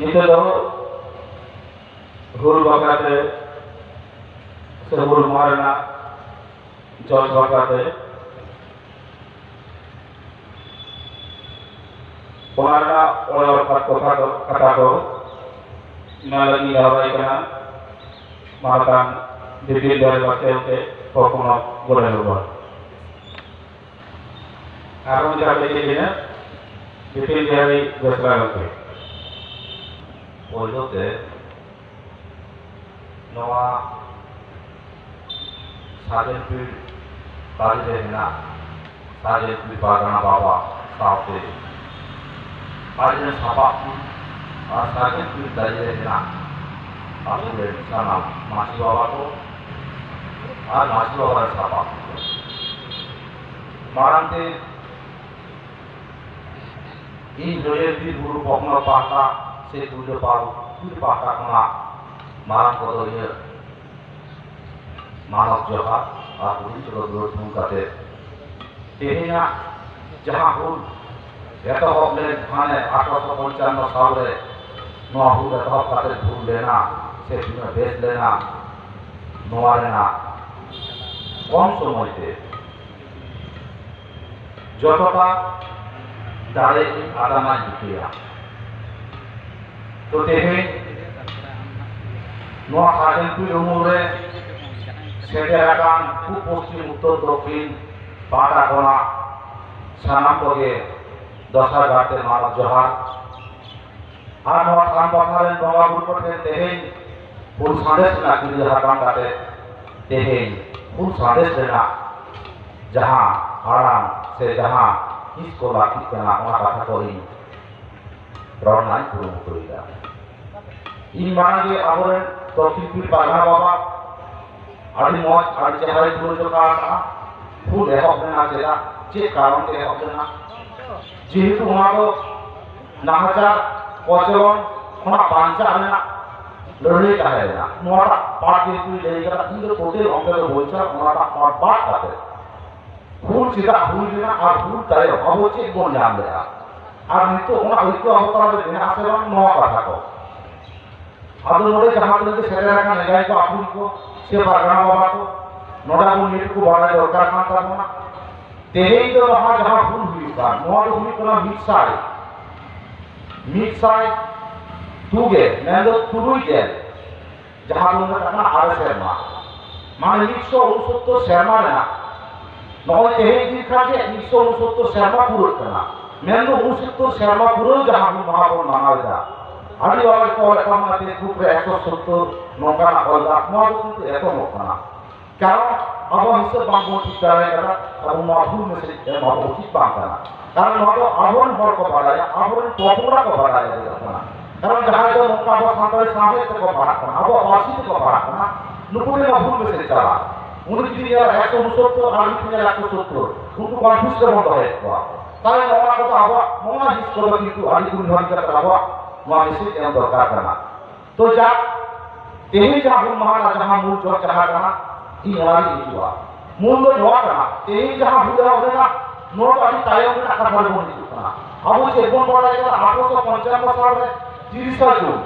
ᱱᱤᱛᱚᱜ ᱫᱚ ᱦᱩᱞ ᱵᱟᱠᱷᱨᱟᱛᱮ ᱥᱮ ᱦᱩᱞ ᱢᱟᱦᱟ ᱨᱮᱱᱟᱜ ᱡᱚᱥ ᱵᱟᱠᱷᱨᱟᱛᱮ ᱚᱱᱟ ᱨᱮᱱᱟᱜ ᱚᱞ ᱠᱟᱛᱷᱟ ᱠᱚ ᱱᱚᱣᱟ ᱞᱟᱹᱜᱤᱫ ᱦᱚᱦᱚᱭ ᱠᱟᱱᱟ ᱢᱟᱱᱚᱛᱟᱱ ᱵᱤᱯᱤᱱ ᱵᱤᱦᱟᱨᱤ ᱵᱟᱥᱠᱮ ᱯᱚᱱᱚᱛ ᱜᱚᱲᱚ ᱦᱚᱲ ᱟᱨᱦᱚᱸ ᱡᱟᱦᱟᱸ ᱞᱟᱹᱭ ᱠᱮᱫᱟ ᱵᱤᱯᱤᱱ ᱵᱤᱦᱟᱨᱤ ᱵᱮᱥᱨᱟ ᱜᱚᱢᱠᱮ ᱯᱳᱭᱞᱳᱛᱮ ᱱᱚᱣᱟ ᱥᱟᱜᱮᱱᱯᱤᱲ ᱫᱟᱨᱮ ᱨᱮ ᱦᱮᱱᱟᱜ ᱥᱟᱜᱮᱱᱯᱤᱲ ᱯᱟᱨᱜᱟᱱᱟ ᱵᱟᱵᱟ ᱥᱟᱶᱛᱮ ᱟᱡᱨᱮᱱ ᱥᱟᱯᱟᱵ ᱟᱨ ᱥᱟᱜᱮᱱᱯᱤᱲ ᱫᱟᱨᱮ ᱨᱮ ᱦᱮᱱᱟᱜ ᱟᱛᱳ ᱨᱮᱱ ᱥᱟᱱᱟᱢ ᱢᱟᱹᱡᱷᱤ ᱵᱟᱵᱟ ᱠᱚ ᱟᱨ ᱢᱟᱹᱡᱷᱤ ᱵᱟᱵᱟ ᱨᱮᱱ ᱥᱟᱯᱟᱵ ᱢᱟᱲᱟᱝ ᱛᱮ ᱤᱧ ᱡᱚᱭᱮᱨ ᱵᱤᱨ ᱵᱩᱨᱩ ᱯᱚᱱᱚᱛ ᱯᱟᱦᱴᱟ से पूजा पाल पाटा खना मारम को ये मानव जोहार और पुलिस को विरोध करते तेहिना जहां हुल एतहब ले थाने 1895 साल रे नोआ हुल एतहब करते भूल लेना से बेच लेना नोआ लेना कम समय ते जतटा दाड़े आदाना जितिया तो तेहे नोआ सागेनपुर उमुल रे सेटेराकान पश्चिम उत्तर दक्षिण पाटा कोना सानाम कोगे दशा गाते मानव जोहार और नोआ खान बाखारेन बंगा बुरु को तेहे फुल संदेश ना कि हाकान गाते तेहे फुल संदेश देना जहां आराम से जहां इसको लाकी करना वहां कथा को ही रौनाई पूर्ण करेगा इन माना के आवर दक्षिण पारगाना बाबा आदि मौज आदि चेहरे पूर्ण जो का फुल एहब देना चेला चे कारण ते एहब देना जेहेतु वहां को नाहचार पचलन खना बांचा देना लड़ाई का है ना मोटा पार्ट जेहेतु लेगा इन जो टोटल अंतर बोलचा मोटा पार्ट पार्ट आते फुल सीधा फुल देना और फुल तायो अब चे बोल जान देगा और नितो उना उनको अवतार में देना से बन नौ कथा को अब नोड़े जहां तक सेरेरा का नगाई को आपुल को से पारगाना बाबा को नोड़ा को नीट को बड़ा दरकार ना करना तेरे जो वहां जहां फुल हुई का नौ तो हुई कोना मिट साइड तुगे मैं तो तुरुई के जहां लोग करना आर शर्मा माने 169 शर्मा ना नौ तेरे दिखा के 169 शर्मा पूरा करना मैं तो 69 शर्मा पूरा जहां महापौर मानावेदा आदि वाला को कम आते ग्रुप रे 170 नौका ना बोलदा नौ तो एतो नौका कारण अब हिस्सा बांगो ठीक करे करा अब माफू में से माफू ठीक बांग करना कारण नौ तो आवन हर को बढ़ाया आवन टोपड़ा को बढ़ाया देना कारण जहां जो नौका अब सांतरे साहे को बढ़ा करना अब वासी को बढ़ा करना नुकुरे माफू में से चला उनकी भी 169 और इतने 170 उनको कन्फ्यूज कर होता है তাই নওয়া কথা আবা নওয়া হিস করবে কিন্তু আদি গুণ ধরে করে আবা নওয়া মেসেজ এর দরকার করনা তো যা তেহি যা হুল মহারাজ जहां মূল চর চাহা করনা ই নওয়ারি ইজুয়া মূল নওয়া করনা তেহি जहां হুল হবে না নওয়া আদি তায়ও না টাকা ধরে বলি করনা আবু যে কোন বড় এটা 1855 সালে 30 জুন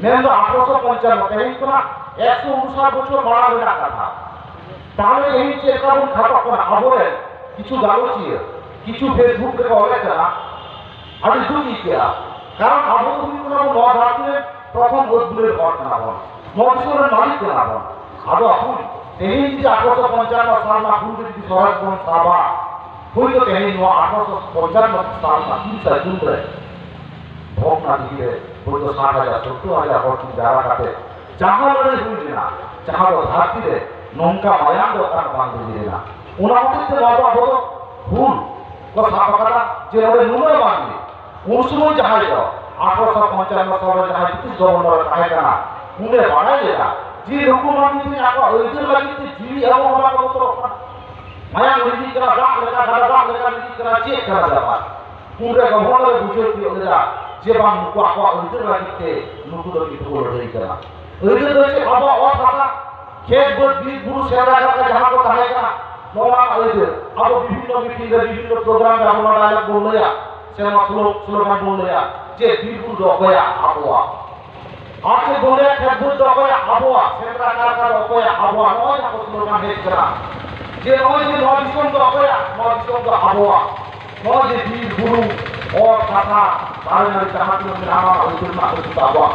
মেন 1855 তেহি কোনা 159 বছর বড় হয়ে টাকা তাহলে এই যে কারণ খাতা করনা আবরে কিছু গালোচিয়ে কিছু ফেসবুক রে বলে না আদি দুই কিয়া কারণ আবু তুমি কোন নয় রাতে প্রথম উদ্বুলের ঘট না হন মনসুরের মালিক না হন আবু আপনি এই যে 1855 সাল না ফুল যদি সহজ কোন সাবা ফুল তো এই 1855 সাল না 30 জুন রে ভোগ না দিয়ে ফুল তো 60000 70000 হট যারা কাটে যাহা লড়ে হই না যাহা ধারতি রে নৌকা মায়ান দরকার বাঁধ দিয়ে না উনাতে বাবা আবু ফুল को सापकता जे ओरे नुनो बांधे उन समय जहां जो 1855 साल जहां ब्रिटिश गवर्नर काहे कना उने बाड़ा लेगा जी हुकुमत ने आपा ओइदर लगी जीवी एवं हमारा को तो माया नीति करा डाक लेगा नीति करा चेक करा जाता पूरे गवर्नर बुझे कि ओला जे बाम को आपा ओइदर लगी नुकु दो की तो लड़ाई करा ओइदर दो से आपा और भाषा खेत बीज गुरु सेवा का जहां को काहे कना नोआ ओइदर अब विभिन्न मीटिंग विभिन्न प्रोग्राम में हम डायलॉग बोल लिया सेवा स्लोगान बोल लिया যে বিপুল রকয়া আবহাওয়া আছে বলে খেদুর রকয়া আবহাওয়া সেন্দ্রা কারকার রকয়া আবহাওয়া নয় না প্রশ্নটা হেড করা যে নয় যে নয় দিশম রকয়া নয় দিশম আবহাওয়া নয় যে বীর গুরু ও কথা তার নারী জাহাতি আমার ওইগুলো না ওইগুলো আবহাওয়া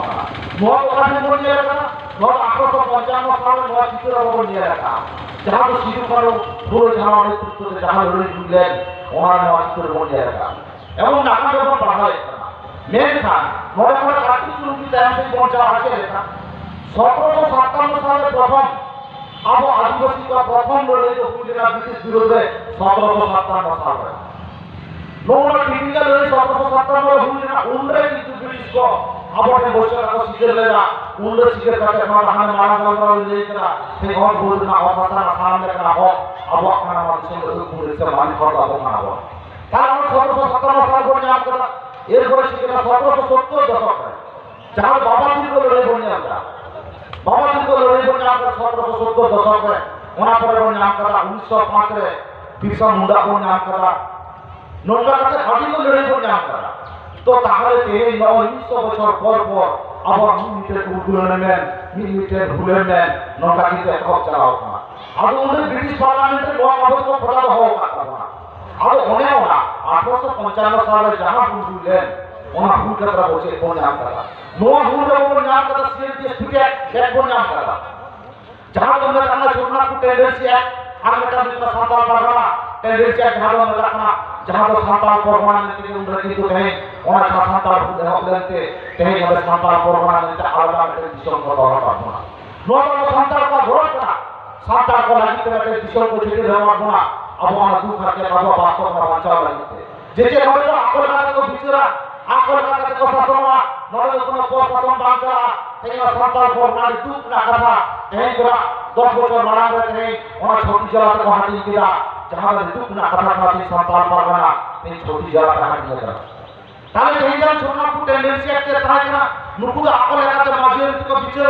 নয় ওখানে মনে রাখা নয় 1855 সালে নয় চিত্র খবর নিয়ে রাখা যাহা তো শিশু কারো পুরো জাহান নেতৃত্বে জাহান লড়ে বুঝলেন ওনার নয় চিত্র মনে রাখা এবং নানা যখন পড়ায় মেনখান নয় আমরা কার্তিক চুরুকি দেশে পৌঁছা আছে লেখা 1757 সালে প্রথম আবু আদিবাসী का প্রথম লড়াই হুইলেরা ব্রিটিশ বিরুদ্ধে 1757 সালে नोरा टिपिकल लड़ाई 1757 में हुई ना उन्हें किसी ब्रिटिश को अब अपने बोझा का शिकार लेगा उन्हें शिकार करके हमारा हमें मारा गया ले करा फिर और बोल ना और पता ना सामने करा हो अब अपना नाम से पूरे से मान पड़ा होगा ना वो তার 1757 সাল পর্যন্ত আমরা এরপরে শিকার 1770 দশক যার বাবা ছিল লড়াই বনে আমরা বাবা ছিল লড়াই বনে আমরা 1770 দশকে ওনা পরে বনে আমরা 1905 রে বিরসা মুন্ডা বনে আমরা নৌকা কাছে হাজির লড়াই করে নাম করা তো তাহলে এই 900 বছর পর পর আবার মিলিটারি উদ্গুলো নেন মিলিটারি ভুলে নেন নৌকা কিন্তু এক চালাও না আর ওদের ব্রিটিশ পার্লামেন্টের ল আবদ্ধ প্রদান হওয়া কথা না আর ওনেও না 1855 সালে যাহা বুঝলেন ওনা ভুল কথা বলছে কোন নাম করা নোয়া ভুল ওপর নাম করা সিএলটি থেকে এক কোন নাম করা যাহা তোমরা আমরা ছোটনা কু টেন্ডেন্সি আর মেটা দিন সাঁতাল পারবা টেন্ডেন্সি ঝাড়ো না রাখনা जहां तो सांताल परमाणु में के उम्र की तो है और सांताल लेते कहीं हमें सांताल परमाणु में आलदा में दिशा को दौरा करना नो सांताल का घोर करा सांताल को लगी तो दिशा को छेड़े रहना होना अब वहां दुख करके बाबा वास्तव में बचाव लगे जैसे हमें तो आकल का तो बिचरा आकल का तो शासनवा नरे কোনো প্রশাসন বাঁচা এই सांताल परमाणु दुख ना कथा कहीं पूरा 10 বছর মারা গেছে ওনা ছোট জেলাতে হাঁটি দিলা जहां दुख ना कथा खाती सांताल परगना इन छोटी जगह का हाट लगा ताले कहीं जान छोटा को टेंडेंसी আছে তাই না নুকু আকল একাতে মাঝের তো বিচের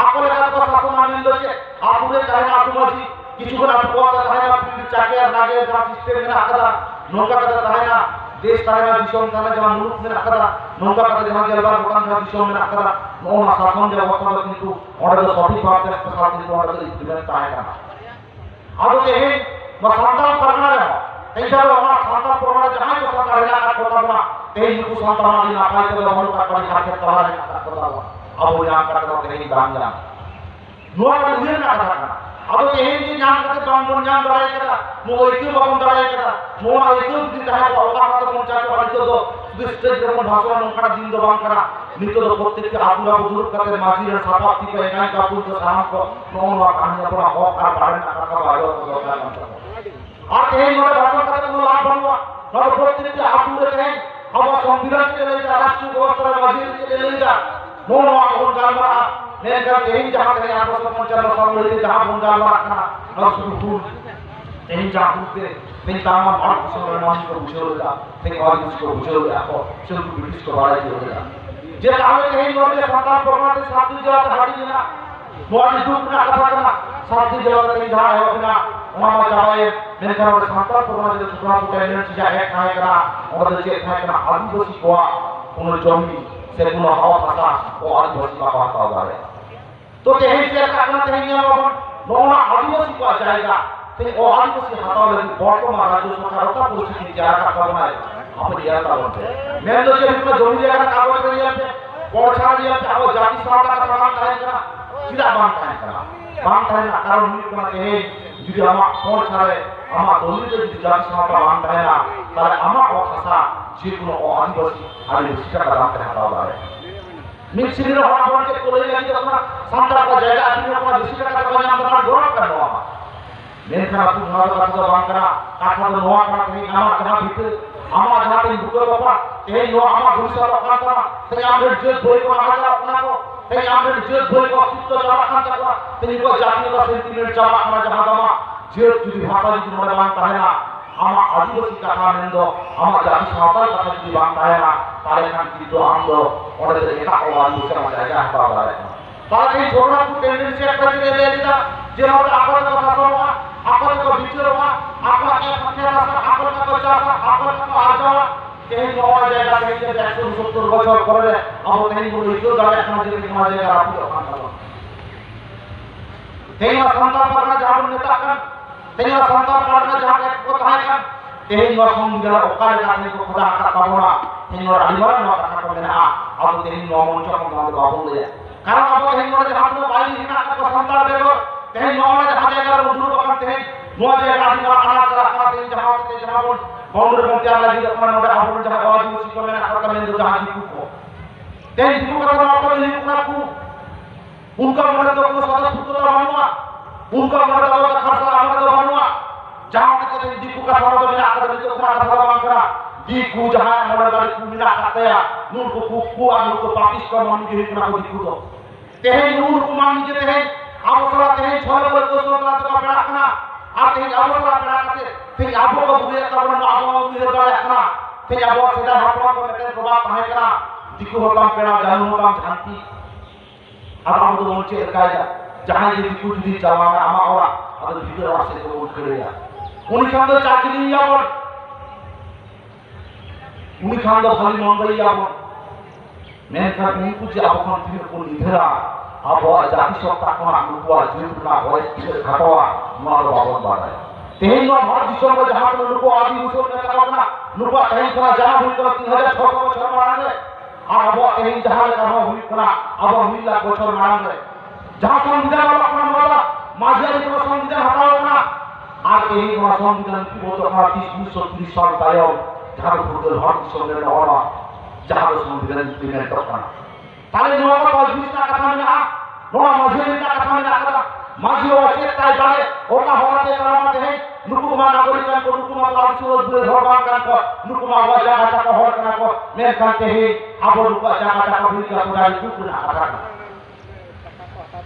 আকল একাতে শাসন আনিল আছে আপুরে তাই না আপু মাঝি কিছু করে আপু কথা তাই না চাকে আর লাগে যা সিস্টেম না আকাদা নৌকা কথা তাই না দেশ তাই না দিশম তাই না মুলুক में আকাদা নৌকা কথা যখন গেলবার দোকান যা দিশম में আকাদা নো না শাসন যে অবস্থা কিন্তু ওটা তো সঠিক ভাবে প্রশাসন কিন্তু ওটা তো ইমপ্লিমেন্ট তাই না আর এই सांताल परगना रहा এই যারা আমরা सांताल परगना जहां को सरकार এলাকা কথা না এই নুকু सांताल আলী না পাই তো আমরা কাটবাড়ি হাতে তাহলে কথা বলা আবু না কাটতে এই বাংলা নোয়া উড়ে না কথা না अब এই যে নাম করতে বামন নাম দাঁড়ায় করা মো একটু বামন দাঁড়ায় করা মো একটু যদি তাহলে অবকাশ তো পৌঁছাতে পারি তো দুষ্টের যেমন ভাষা নৌকা দিন দবান করা নিত তো প্রত্যেককে আবুরা বুজুর্গ কাছে মাঝির সাফা থেকে একাই কাপুর তো সাহায্য নোয়া কাহিনী পুরো হক আর পারে না কথা ভালো কথা আর এই নয় ভাষণ কাছে কোনো লাভ বানবা নয় প্রত্যেককে আবুরে দেন আবার সংবিধান চলে যায় রাষ্ট্রীয় ব্যবস্থার মাঝির চলে যায় নোয়া কোন গালবা मैं जब यही जहां कहीं 1855 साल में जहां बंगाल रखना और शुरू यही जहां से मैं तमाम भारत मुसलमान को बुझेगा फिर और इसको बुझेगा और सिर्फ ब्रिटिश को बारे होगा जे तावे कहीं नोटे सांताल परगना से साथी जगह हाड़ी ना मोदी दुख ना कथा करना साथी जगह कहीं जहां है बिना वहां चाहे मैं कह रहा सांताल परगना से सुना को टेंडेंसी जा है खाए करा और जे खाए करा आदिवासी को কোনো জমি সে কোনো হাওয়া ভাষা ও আদিবাসী ভাষা হবে तो यही से करना चाहिए हम नौना आदिवासी का जाएगा तो वो आदिवासी हटाओ लेकिन बहुत मारा जो सरकार का कोशिश किया का करना है हम यह करते मैं तो ये इतना जमीन जगह कागज कर लिया पे पहुंचा लिया पे वो जाति सभा का काम करेगा सीधा बांध करेगा ना कारण नहीं करना है যদি আমার পৌঁছায় আমার দলিত যদি জাতি সভা বাঁধ দেয় না তাহলে আমার ভাষা যে কোনো আদিবাসী সেটা রাখতে হটাও লাগে मिक्सिंग रे हवा बन के कोले लगी अपना सांता का जगह आदमी अपना दूसरी का बना अपना गौरव करवा मेन का तू नवा का तो बांकरा काठा तो नवा का कहीं आमा जहां भीतर आमा जहां पे दुकर बाबा ए नो आमा भूसा अपना था ते आमरे जेल बोय को आजा अपना को ते आमरे जेल बोय को चित्त जवा खान का ते को जाति का सेंटीमेंट जवा अपना जहां दमा जेल जुदी भाषा जुदी मोरे बांधता है ना आमा आदिवासी कथा नेंदो आमा जाति सावताल कथा जुदी बांधता है ना ताले खान की तो हम दो और এটা আওয়াজ বুঝা জায়গা হাতা হবে তাহলে এই ছোটনা কু টেন্ডেন্সি একটা দিয়ে দিয়ে দিতা যে আমরা আপন কথা বলবা আপন কথা বিচারবা আপন কে পক্ষে রাখা আপন কথা চাষা আপন কথা আজাওয়া तेहन नवा जायगा तेहन जे 170 বছর পরে আবো তেহন গুলো ইতো দাঁড়ে এখন যে নवा जायगा আপনি ওখান থাকো तेहन संतान पारना जाबन नेता kan तेहन संतान पारना जाके কথা kan तेहन नवा संविधान ওকালে কানে को খোদা আকা পাবো না तेहन नवा আলিবার নवा কথা কো না আবো तेहन नवा মঞ্চ কোন আমাদের বাবু লয়ে কারণ আবো तेहन नवा জাহাজ বাইরে হিনা को संतान बेगो तेहन नवा জাহাজ জায়গা মজুর বাকান तेहन नवा जायगा আলিবার আনা চলা का तेहन জাহাজ ते জাহাবন बाउंड्री में क्या लगी तो अपना नोटा आपण जहां आवाज उसी को मैंने आपका में जहां दिखू को तेन दिखू का तो आपको नहीं को आपको उनका मन तो को सदा पुत्र बनवा उनका मन तो का खर्चा हमारा तो बनवा जहां तक दिखू का थोड़ा तो मैंने आकर तो का थोड़ा मान करा दिखू जहां मन गाड़ी को मिला करते हैं नून को आलू को पाकिस का मान के इतना को दिखू तो तेहे नून को मान के तेहे आवसरा तेहे छोड़ को सोता तो का रखना आते आवसरा पेड़ा करते फिर आबो को बुरे तबन आबो मिले गले अपना फिर आबो सीधा हटवा को मेटे प्रभाव है करा दिखो होता पेड़ा जानू होता शांति अब हम तो बोलचे कायदा जहां ये दिखो जुदी चलाना आमा और अब भीतर वासे को उठ करेगा उनी खान तो चाकरी या बोल उनी खान तो खाली मंगई या बोल मैं का नहीं कुछ अब खान फिर को निधरा अब जाति सत्ता को अनुवा जीवना होय घटवा मार बाबन बाड़े तेहन नवा भारत दिसम को जहां को नुको आदि उसूल में करना नुको तेहन करा जहां हुई को 3600 বছর মারাঙ্গে আর अब तेहन जहां लगा हुई करा अब मिला বছর মারাঙ্গে जहां संविधान वाला अपना माला माझियारी को संविधान हटाओ ना আর এই কোন সংবিধান কি বলতো আমরা 30 সাল তাইও जहां ফুটবল ভারত সংবিধান হওয়া जहां संविधान ইমপ্লিমেন্ট করা তাহলে নওয়া 25 টা কথা না নওয়া মাঝিয়ারি টা কথা না কথা মাঝিও আছে তাই জানে ওটা হওয়াতে কারণে है नुकुमा नागरिक को नुकुमा काउंसिल दुरे धरबान कान को नुकुमा वजा काटा को हर कान को मैं कहते हैं अब रुपा जा काटा को भी का पुराई दुख ना काटा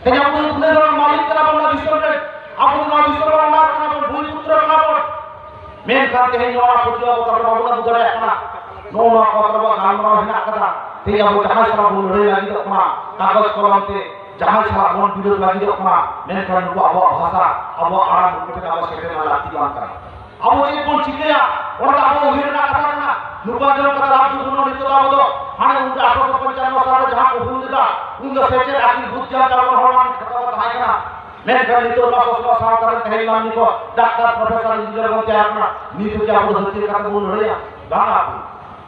तेज आप ने मालिक करा बंदा विश्व में आप ना विश्व में ना करना भूल पुत्र ना पर मैं कहते हैं नवा पुत्र को कर बाबू ना बुझरे अपना नोना को करवा गान ना हिना कदा तेज अब जहां सब बोल रहे लगी तो अपना कागज कलम से जहां सारा मन विरोध लगी तो अपना मैं कहन को अब भाषा अब आराम को के अब सेटे ना लाती बात कर अब ये कौन चिकेया और अब हिरना कथा ना नुका जन कथा लाभ गुण नितो दावदो हाने उनका 1895 साल जहां को भूल दिया उनका सेटे आखिर बुद्ध जा जावन होमान कथा कथा है ना मैं कहन नितो ना सोचना साव करन है नाम को डॉक्टर प्रोफेसर इंजीनियर बनते अपना नीति क्या बोल होती कथा बोल रहे हैं गाना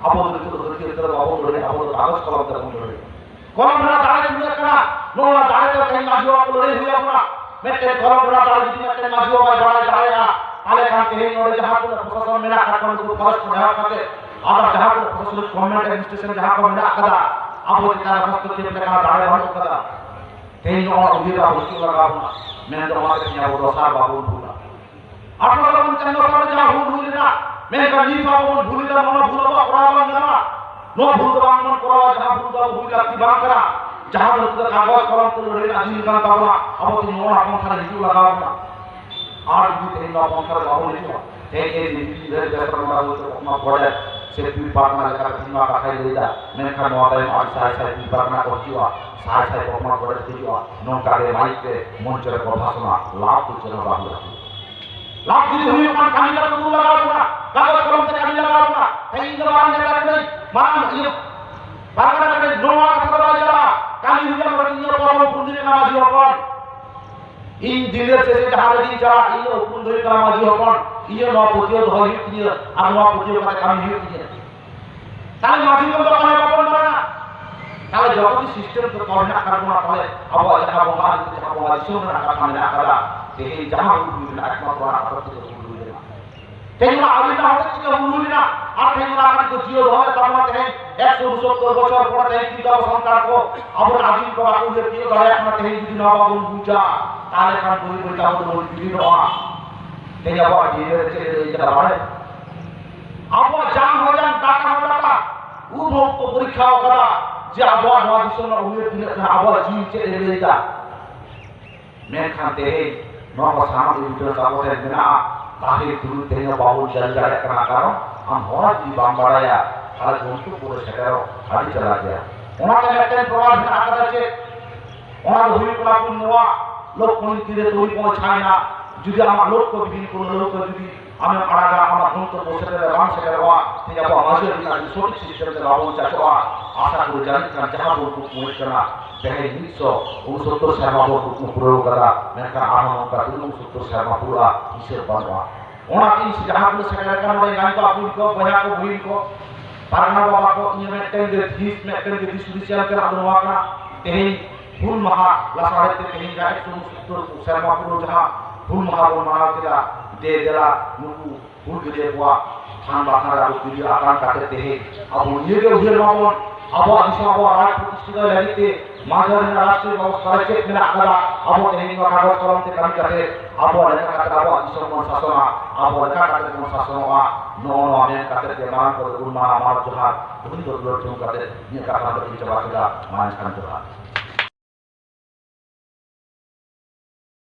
अब नितो होती तरह अब बोल रहे अब कागज कलम तक बोल रहे कलम ना दाड़े दुनिया कना नोवा दाड़े तो कहीं माजियो को लड़े हुए अपना मैं ते कलम ना दाड़े दुनिया के माजियो में बड़ा दाड़े ना आले कान के नोड़े जहां को प्रशासन मेरा काटन को फर्स्ट को जहां करते आधा जहां को प्रशासन गवर्नमेंट एडमिनिस्ट्रेशन जहां को मेरा कदा अब वो इतना फर्स्ट के अपने का दाड़े वाला कदा तेन और उधर होती लगा मैं तो वहां के यहाँ वो दोसा बाबू भूला 1895 साल जहां भूल ना मैं का नी बाबू भूल ना मन भूलबा करावा ना नो भूलबा मन करावा जहां भूलबा भूल जाती बात करा जहां तो कागज कलम तो रे आदमी का तावला अब तो नोना अपन थारा हिजू लगावना आर भी तेन ना अपन थारा बाबू लिखो ते के नीति दे जसर ना हो तो अपना पड़े से पी पार्टना लेकर सीमा का खाई लेदा मैं का नो टाइम और साय साय पी पार्टना को जीवा साय साय अपना पड़े जीवा नो कारे माइक के मंच रे भाषण लाभ तो चलो बाबू लाभ যদি हुई अपन कानी का तो लगावना कागज कलम से कानी लगावना तेन दवान ने करने मान ये बागरा के नोवा का चला काली हुआ मरनियो परम पुंजिर नामाजी अपन इन दिलेर से जहां दिन चला इन पुंजिर नामाजी अपन ये नो पोतियो धई तिनी আর নো পোতিयो का काम ही तिनी তাহলে মাঝি বন্ধ করে বাপন মারা তাহলে যখন সিস্টেম তো করে না কারণ না তাহলে আবু জাহা বঙ্গা জাহা বঙ্গা শুনে না কারণ না কাদা এই জাহা হুল না একমাত্র আপত্তি হুল না তেমন আবিটা হতে কি হুল না আর তেমন আপনি তো জিও ধরে তারমাতে 170 বছর পরে এই কি দাও সন্তান কো আবু আজিম কো আপু যে কি ধরে আপনার তেই যদি না বাবু বুঝা তাহলে কান বই বই তাও তো বই দিবি না তেই আবু জিরে চলে যেটা বাড়ে আবু জাম हो जान টাকা हो টাকা उ भोग को परीक्षा करा जे आबो नवा दिसो ना उमे दिन आबो जी चले लेता मैं खाते है नवा सामान इधर जाबो रे बिना ताहे तुरु तेने बाबू जल जाए करना करो हम होरा जी बांबाड़ाया আর বস্তু পুরো সেটাও হারিয়ে চলা যায় ওনাকে একটা প্রভাব না করেছে ওনার হুই কোন নোয়া লোক কোন তীরে তৈরি পৌঁছায় না যদি আমার লোক কো বিভিন্ন কোন লোক যদি ᱟᱢᱮᱢ ᱟᱲᱟᱜᱟ ᱟᱢᱟᱜ ᱜᱚᱱᱛᱚᱵᱵᱚ ᱥᱮᱴᱮᱨ ᱵᱟᱝ ᱥᱮᱴᱮᱨᱚᱜᱼᱟ ᱛᱮᱦᱮᱧ ᱟᱵᱚᱣᱟᱜ ᱢᱟᱹᱡᱷᱤ ᱟᱹᱨᱤ ᱥᱚᱴᱷᱤᱠ ᱥᱤᱥᱴᱮᱢ ᱛᱮ ᱵᱟᱵᱚᱱ ᱪᱟᱪᱚᱜᱼᱟ ᱟᱥᱟ ᱠᱚ ᱡᱟᱹᱱᱤᱡ ᱠᱷᱟᱱ ᱡᱟᱦᱟᱸ ᱵᱚᱱ ᱠᱩᱠᱢᱩᱭᱮᱫ ᱠᱟᱱᱟ ᱛᱮᱦᱮᱧ 169 ᱥᱮᱨᱢᱟ ᱵᱚᱱ ᱠᱩᱠᱢᱩ ᱯᱩᱨᱟᱹᱣ ᱠᱟᱫᱟ ᱢᱮᱱᱠᱷᱟᱱ ᱟᱨᱦᱚᱸ ᱱᱚᱝᱠᱟ 69 ᱥᱮᱨᱢᱟ ᱯᱩᱨᱟᱹᱜᱼᱟ ᱦᱤᱥᱟᱹᱵ ᱵᱟᱹᱱᱩᱜᱼᱟ ᱚᱱᱟᱛᱮ ᱡᱟᱦᱟᱸ ᱠᱚ ᱥᱮᱴᱮᱨ ᱟᱠᱟᱱ ᱱᱚᱰᱮ ᱜᱟᱱ ᱠᱚ ᱟᱹᱵᱩᱧ ᱠᱚ ᱵᱚᱭᱦᱟ ᱠᱚ ᱵᱩᱦᱤᱱ ᱠᱚ ᱯᱟᱨᱜᱟᱱᱟ ᱵᱟᱵᱟ ᱠᱚ ᱤᱧ ᱢᱤᱫᱴᱮᱱ ᱜᱮ ᱫᱤᱥ ᱦᱩᱫᱤᱥ ᱮᱢ ᱛᱮᱱᱟᱜ ᱫᱚ ᱱᱚᱣᱟ ᱠᱟᱱᱟ ᱛᱮᱦᱮᱧ ᱦᱩᱞ ᱢᱟᱦᱟ ᱞᱟᱥᱟᱲᱦᱮᱫ ᱛᱮ ᱛᱮᱦᱮᱧ ᱡᱟᱦᱟᱸ 169 ᱥᱮᱨᱢᱟ ᱯᱩᱨᱟᱹᱣ ᱡᱟᱦᱟᱸ ᱦᱩᱞ ᱢᱟᱦᱟ ᱵᱚᱱ ᱢᱟᱱᱟᱣ ᱠᱮᱫᱟ ᱫᱮᱞᱟ ᱱᱩᱠᱩ ᱦᱩᱞᱜᱟᱹᱨᱭᱟᱹ ᱠᱚᱣᱟᱜ ᱛᱷᱟᱱ ᱵᱟᱠᱷᱟᱱ ᱨᱮ ᱟᱵᱚ ᱛᱤᱨᱭᱳ ᱟᱛᱟᱝ ᱠᱟᱛᱮ ᱛᱮᱦᱮᱧ ᱟᱵᱚ ᱱᱤᱭᱟᱹᱜᱮ ᱩᱭᱦᱟᱹᱨ ᱢᱟᱵᱚᱱ ᱟᱵᱚᱣᱟᱜ ᱫᱤᱥᱚᱢ ᱟᱵᱚᱣᱟᱜ ᱨᱟᱡᱽ ᱯᱨᱚᱛᱤᱥᱴᱷᱟ ᱞᱟᱹᱜᱤᱫ ᱛᱮ ᱢᱟᱹᱡᱷᱤ ᱨᱮᱱᱟᱜ ᱨᱟষ্টᱨᱤᱭᱚ ᱵᱮᱵᱚᱥᱛᱷᱟ ᱨᱮ ᱪᱮᱫ ᱢᱮᱱᱟᱜ ᱟᱠᱟᱫᱟ ᱟᱵᱚ ᱛᱮᱦᱮᱧ ᱱᱚᱣᱟ ᱠᱟᱜᱚᱡᱽ ᱠᱚᱞᱚᱢ ᱛᱮ ᱠᱟᱹᱢᱤ ᱠᱟᱛᱮ ᱟᱵᱚᱣᱟᱜ ᱞᱮᱠᱟ ᱠᱟᱛᱮ ᱟᱵᱚᱣᱟᱜ ᱫᱤᱥᱚᱢ ᱵᱚᱱ ᱥᱟᱥᱚᱱᱟ ᱟᱵᱚ ᱞᱮᱠᱟ ᱠᱟᱛᱮ ᱵᱚᱱ ᱥᱟᱥᱚᱱᱚᱜᱼᱟ ᱱᱚᱣᱟ ᱢᱮᱱ ᱠᱟᱛᱮ ᱜᱮ ᱢᱟᱨᱟᱝ ᱠᱚ ᱦᱩᱞ ᱢᱟᱦᱟ ᱢᱟᱱᱟᱣ ᱡᱚᱦᱟᱨ ᱦᱩᱞ ᱫᱩᱞᱟᱹᱲ ᱠᱟᱛᱮ ᱤᱧᱟᱹᱜ ᱠᱟᱛᱷᱟ ᱫᱚ ᱤᱧ ᱪᱟᱵᱟ ᱠᱮᱫᱟ ᱢᱟ ᱮᱱᱠᱷᱟᱱ ᱡᱚᱦᱟᱨ